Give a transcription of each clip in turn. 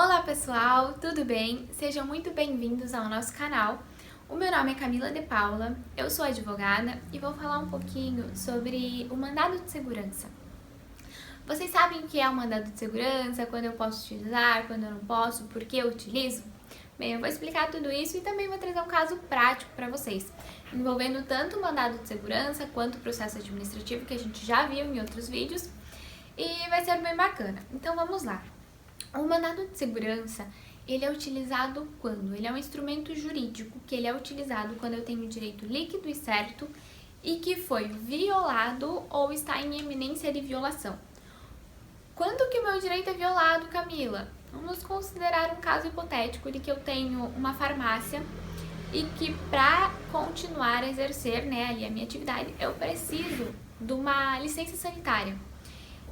Olá pessoal, tudo bem? Sejam muito bem-vindos ao nosso canal. O meu nome é Camila de Paula, eu sou advogada e vou falar um pouquinho sobre o mandado de segurança. Vocês sabem o que é o mandado de segurança, quando eu posso utilizar, quando eu não posso, por que eu utilizo? Bem, eu vou explicar tudo isso e também vou trazer um caso prático para vocês, envolvendo tanto o mandado de segurança quanto o processo administrativo que a gente já viu em outros vídeos e vai ser bem bacana. Então vamos lá. O mandado de segurança, ele é utilizado quando? Ele é um instrumento jurídico que ele é utilizado quando eu tenho direito líquido e certo e que foi violado ou está em iminência de violação. Quando que o meu direito é violado, Camila? Vamos considerar um caso hipotético de que eu tenho uma farmácia e que para continuar a exercer, ali a minha atividade, eu preciso de uma licença sanitária.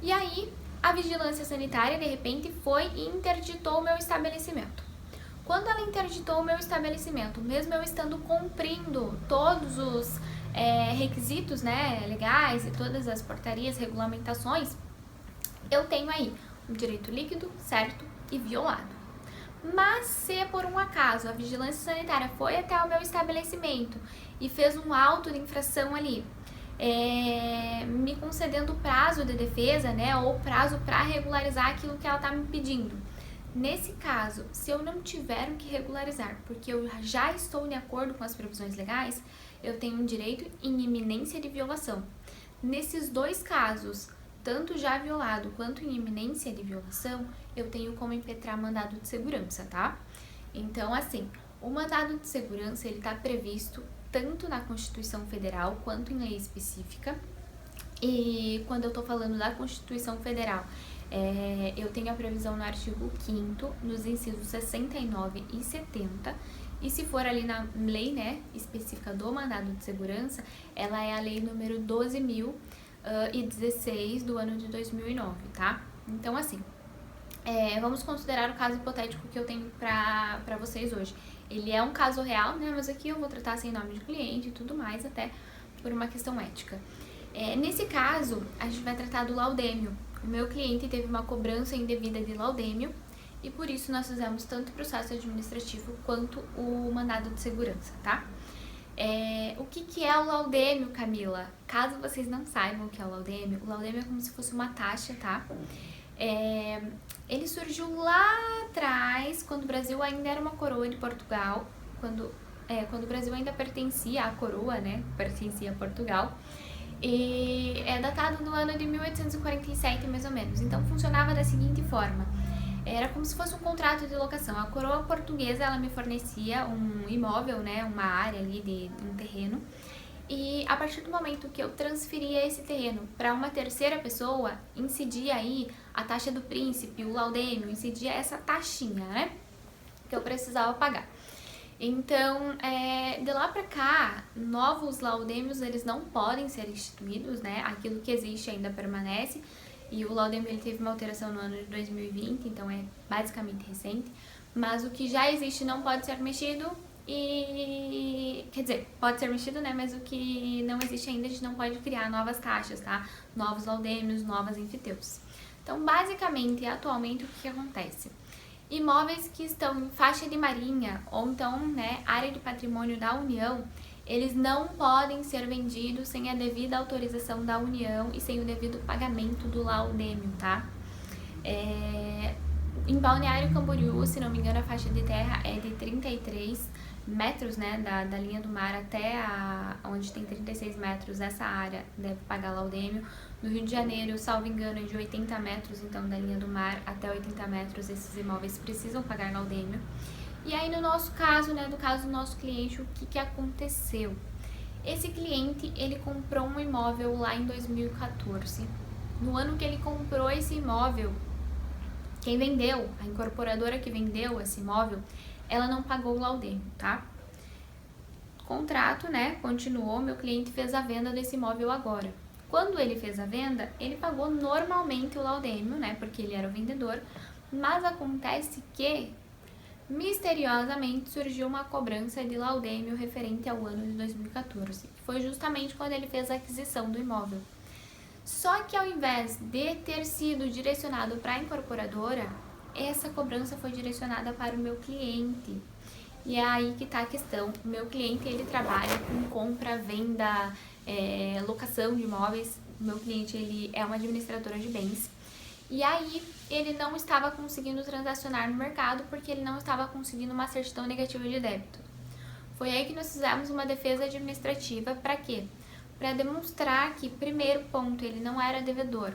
E aí, a vigilância sanitária, de repente, foi e interditou o meu estabelecimento. Quando ela interditou o meu estabelecimento, mesmo eu estando cumprindo todos os requisitos legais e todas as portarias, regulamentações, eu tenho aí um direito líquido, certo e violado. Mas se por um acaso a vigilância sanitária foi até o meu estabelecimento e fez um auto de infração ali, me concedendo prazo de defesa, ou prazo para regularizar aquilo que ela está me pedindo. Nesse caso, se eu não tiver o que regularizar, porque eu já estou de acordo com as previsões legais, eu tenho um direito em iminência de violação. Nesses dois casos, tanto já violado quanto em iminência de violação, eu tenho como impetrar mandado de segurança, tá? Então, assim, o mandado de segurança, ele está previsto tanto na Constituição Federal quanto em lei específica. E quando eu tô falando da Constituição Federal, eu tenho a previsão no artigo 5º, nos incisos 69 e 70, e se for ali na lei, específica do mandado de segurança, ela é a lei número 12.016 do ano de 2009, tá? Então, assim, vamos considerar o caso hipotético que eu tenho pra vocês hoje. Ele é um caso real, mas aqui eu vou tratar sem nome de cliente e tudo mais, até por uma questão ética. Nesse caso, a gente vai tratar do laudêmio. O meu cliente teve uma cobrança indevida de laudêmio e por isso nós fizemos tanto o processo administrativo quanto o mandado de segurança, tá? O que é o laudêmio, Camila? Caso vocês não saibam o que é o laudêmio é como se fosse uma taxa, tá? Ele surgiu lá atrás, quando o Brasil ainda era uma coroa de Portugal, quando o Brasil ainda pertencia à coroa, pertencia a Portugal, e é datado do ano de 1847, mais ou menos. Então, funcionava da seguinte forma: era como se fosse um contrato de locação. A coroa portuguesa, ela me fornecia um imóvel, uma área ali de um terreno, e a partir do momento que eu transferia esse terreno para uma terceira pessoa, incidia aí a taxa do príncipe, o laudêmio, incidia essa taxinha, que eu precisava pagar. Então, de lá para cá, novos laudêmios, eles não podem ser instituídos, Aquilo que existe ainda permanece, e o laudêmio ele teve uma alteração no ano de 2020, então é basicamente recente, mas o que já existe não pode ser mexido. Quer dizer, pode ser mexido, mas o que não existe ainda, a gente não pode criar novas taxas, tá? Novos laudêmios, novas enfiteuses. Então, basicamente, atualmente, o que acontece? Imóveis que estão em faixa de marinha ou então, área de patrimônio da União, eles não podem ser vendidos sem a devida autorização da União e sem o devido pagamento do laudêmio, tá? Em Balneário Camboriú, se não me engano, a faixa de terra é de 33 metros, da linha do mar até onde tem 36 metros, essa área deve pagar laudêmio. No Rio de Janeiro, salvo engano, é de 80 metros, então da linha do mar até 80 metros, esses imóveis precisam pagar laudêmio. E aí no nosso caso, do caso do nosso cliente, o que aconteceu? Esse cliente, ele comprou um imóvel lá em 2014. No ano que ele comprou esse imóvel, quem vendeu, a incorporadora que vendeu esse imóvel, ela não pagou o laudêmio, tá? Contrato, continuou, meu cliente fez a venda desse imóvel agora. Quando ele fez a venda, ele pagou normalmente o laudêmio, porque ele era o vendedor, mas acontece que, misteriosamente, surgiu uma cobrança de laudêmio referente ao ano de 2014, que foi justamente quando ele fez a aquisição do imóvel. Só que ao invés de ter sido direcionado para a incorporadora, essa cobrança foi direcionada para o meu cliente. E é aí que está a questão. O meu cliente, ele trabalha com compra, venda, locação de imóveis. O meu cliente, ele é uma administradora de bens. E aí, ele não estava conseguindo transacionar no mercado porque ele não estava conseguindo uma certidão negativa de débito. Foi aí que nós fizemos uma defesa administrativa. Para quê? Para demonstrar que, primeiro ponto, ele não era devedor.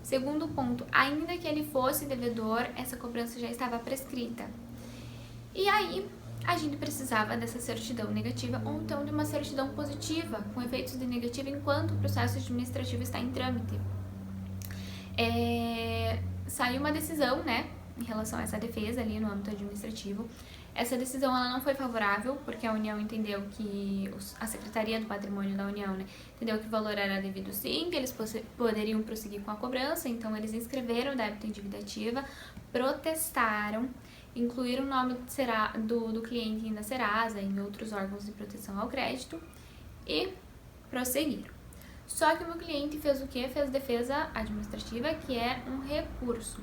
Segundo ponto, ainda que ele fosse devedor, essa cobrança já estava prescrita. E aí, a gente precisava dessa certidão negativa ou então de uma certidão positiva, com efeitos de negativa enquanto o processo administrativo está em trâmite. Saiu uma decisão, né, em relação a essa defesa ali no âmbito administrativo. Essa decisão ela não foi favorável, porque a União entendeu que a Secretaria do Patrimônio da União, né, entendeu que o valor era devido sim, que eles poderiam prosseguir com a cobrança, então eles inscreveram o débito em dívida ativa, protestaram, incluíram o nome do cliente na Serasa e em outros órgãos de proteção ao crédito e prosseguiram. Só que o meu cliente fez o quê? Fez defesa administrativa, que é um recurso.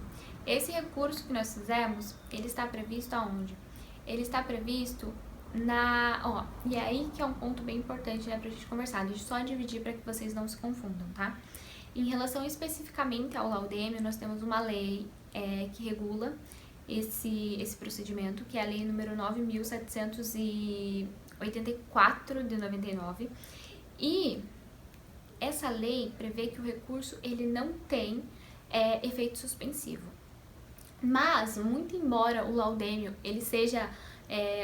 Esse recurso que nós fizemos, ele está previsto aonde? Ele está previsto e é aí que é um ponto bem importante, né, pra gente conversar. Deixa eu só dividir para que vocês não se confundam, tá? Em relação especificamente ao laudêmio, nós temos uma lei que regula esse procedimento, que é a lei número 9.784 de 99. E essa lei prevê que o recurso ele não tem efeito suspensivo. Mas, muito embora o laudêmio ele seja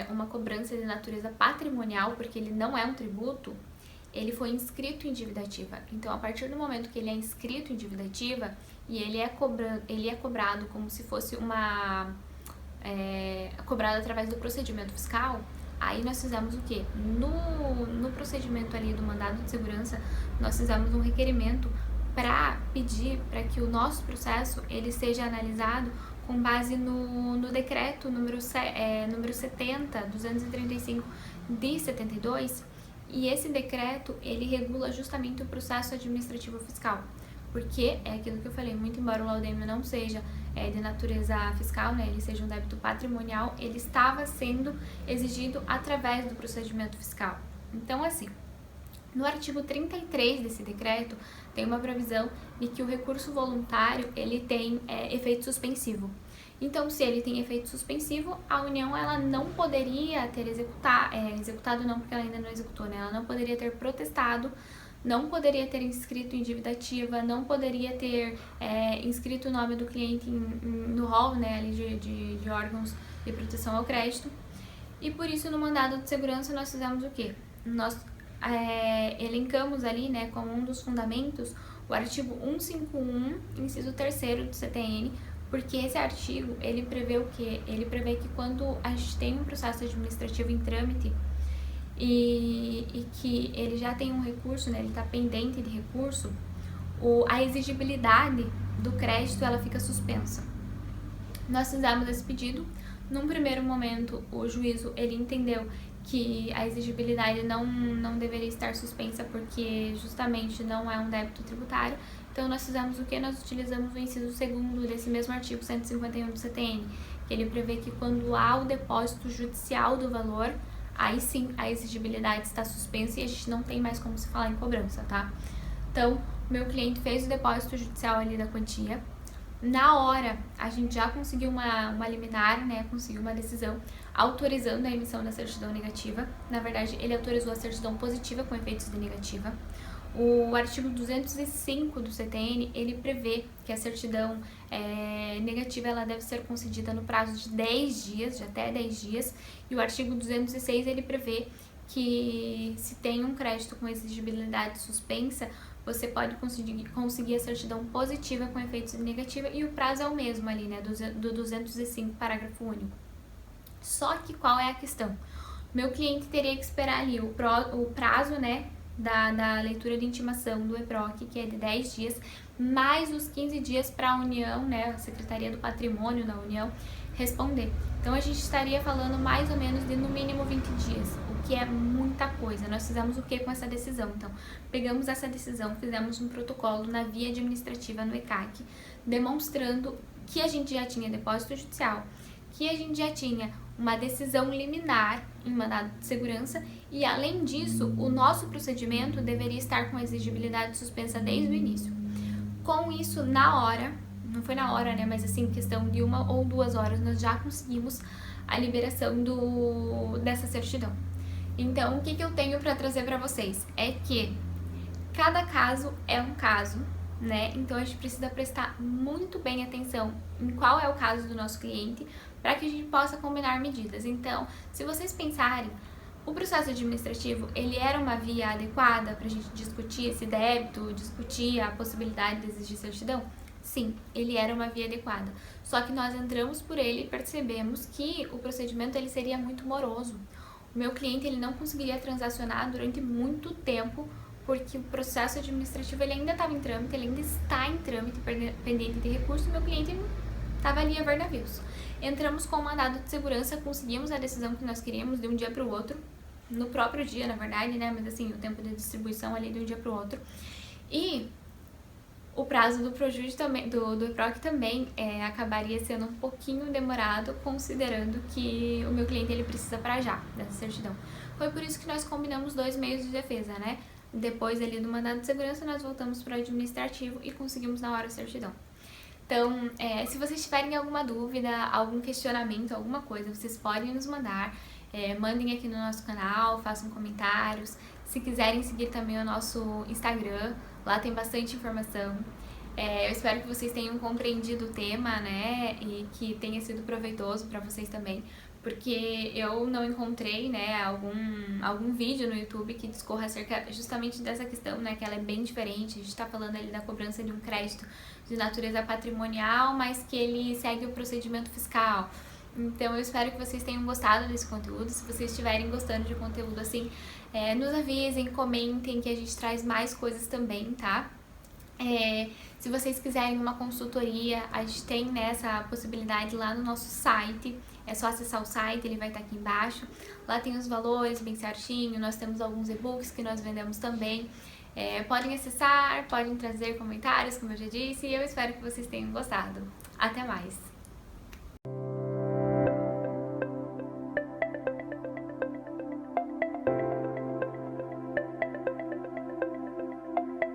uma cobrança de natureza patrimonial, porque ele não é um tributo, ele foi inscrito em dívida ativa. Então, a partir do momento que ele é inscrito em dívida ativa e ele é cobrado como se fosse cobrado através do procedimento fiscal, aí nós fizemos o quê? No procedimento ali do mandado de segurança, nós fizemos um requerimento para pedir para que o nosso processo ele seja analisado com base no decreto número 70.235 de 72, e esse decreto ele regula justamente o processo administrativo fiscal, porque é aquilo que eu falei, muito embora o laudêmio não seja de natureza fiscal, né, ele seja um débito patrimonial, ele estava sendo exigido através do procedimento fiscal. Então, assim, no artigo 33 desse decreto, tem uma previsão de que o recurso voluntário, ele tem efeito suspensivo. Então, se ele tem efeito suspensivo, a União, ela não poderia ter executado não, porque ela ainda não executou, né? Ela não poderia ter protestado, não poderia ter inscrito em dívida ativa, não poderia ter inscrito o nome do cliente no rol, né, ali de órgãos de proteção ao crédito. E por isso, no mandado de segurança, nós fizemos o quê? Nós elencamos ali, né, como um dos fundamentos, o artigo 151, inciso 3º do CTN, porque esse artigo, ele prevê o quê? Ele prevê que quando a gente tem um processo administrativo em trâmite e que ele já tem um recurso, né, ele está pendente de recurso, a exigibilidade do crédito, ela fica suspensa. Nós fizemos esse pedido. Num primeiro momento, o juízo, ele entendeu que a exigibilidade não deveria estar suspensa porque justamente não é um débito tributário. Então, nós fizemos o que? Nós utilizamos o inciso 2º desse mesmo artigo 151 do CTN, que ele prevê que quando há o depósito judicial do valor, aí sim a exigibilidade está suspensa e a gente não tem mais como se falar em cobrança, tá? Então, meu cliente fez o depósito judicial ali da quantia. Na hora, a gente já conseguiu uma liminar, né, conseguiu uma decisão autorizando a emissão da certidão negativa. Na verdade, ele autorizou a certidão positiva com efeitos de negativa. O artigo 205 do CTN, ele prevê que a certidão negativa ela deve ser concedida no prazo de 10 dias, de até 10 dias. E o artigo 206, ele prevê que se tem um crédito com exigibilidade suspensa, você pode conseguir a certidão positiva com efeitos de negativa e o prazo é o mesmo ali, né, do 205, parágrafo único. Só que qual é a questão? Meu cliente teria que esperar ali o prazo, né, da leitura de intimação do EPROC, que é de 10 dias, mais os 15 dias para a União, né, a Secretaria do Patrimônio da União, responder. Então a gente estaria falando mais ou menos de no mínimo 20 dias, o que é muita coisa. Nós fizemos o que com essa decisão? Então, pegamos essa decisão, fizemos um protocolo na via administrativa no ECAC, demonstrando que a gente já tinha depósito judicial, que a gente já tinha uma decisão liminar em mandado de segurança e, além disso, o nosso procedimento deveria estar com a exigibilidade suspensa desde o início. Com isso, na hora, não foi na hora, né, mas assim, questão de 1 ou 2 horas, nós já conseguimos a liberação dessa certidão. Então, o que eu tenho para trazer para vocês é que cada caso é um caso, né? Então a gente precisa prestar muito bem atenção em qual é o caso do nosso cliente para que a gente possa combinar medidas. Então, se vocês pensarem, o processo administrativo, ele era uma via adequada para a gente discutir esse débito, discutir a possibilidade de exigir certidão? Sim, ele era uma via adequada. Só que nós entramos por ele e percebemos que o procedimento ele seria muito moroso. O meu cliente ele não conseguiria transacionar durante muito tempo porque o processo administrativo ele ainda estava em trâmite, ele ainda está em trâmite pendente de recurso, e meu cliente estava ali a ver navios. Entramos com o mandado de segurança, conseguimos a decisão que nós queríamos de um dia para o outro, no próprio dia, na verdade, né? Mas assim, o tempo de distribuição ali de um dia para o outro. E o prazo do Projude também, do EPROC também acabaria sendo um pouquinho demorado, considerando que o meu cliente ele precisa para já dessa certidão. Foi por isso que nós combinamos 2 meios de defesa, né? Depois ali do mandado de segurança, nós voltamos para o administrativo e conseguimos na hora a certidão. Então, se vocês tiverem alguma dúvida, algum questionamento, alguma coisa, vocês podem nos mandar. Mandem aqui no nosso canal, façam comentários. Se quiserem seguir também o nosso Instagram, lá tem bastante informação. Eu espero que vocês tenham compreendido o tema, né, e que tenha sido proveitoso para vocês também, porque eu não encontrei, né, algum vídeo no YouTube que discorra acerca justamente dessa questão, né, que ela é bem diferente. A gente está falando ali da cobrança de um crédito de natureza patrimonial, mas que ele segue o procedimento fiscal. Então eu espero que vocês tenham gostado desse conteúdo. Se vocês estiverem gostando de conteúdo assim, nos avisem, comentem, que a gente traz mais coisas também, tá? Se vocês quiserem uma consultoria, a gente tem essa possibilidade lá no nosso site. É só acessar o site, ele vai estar aqui embaixo. Lá tem os valores bem certinho, nós temos alguns e-books que nós vendemos também. Podem acessar, podem trazer comentários, como eu já disse, e eu espero que vocês tenham gostado. Até mais!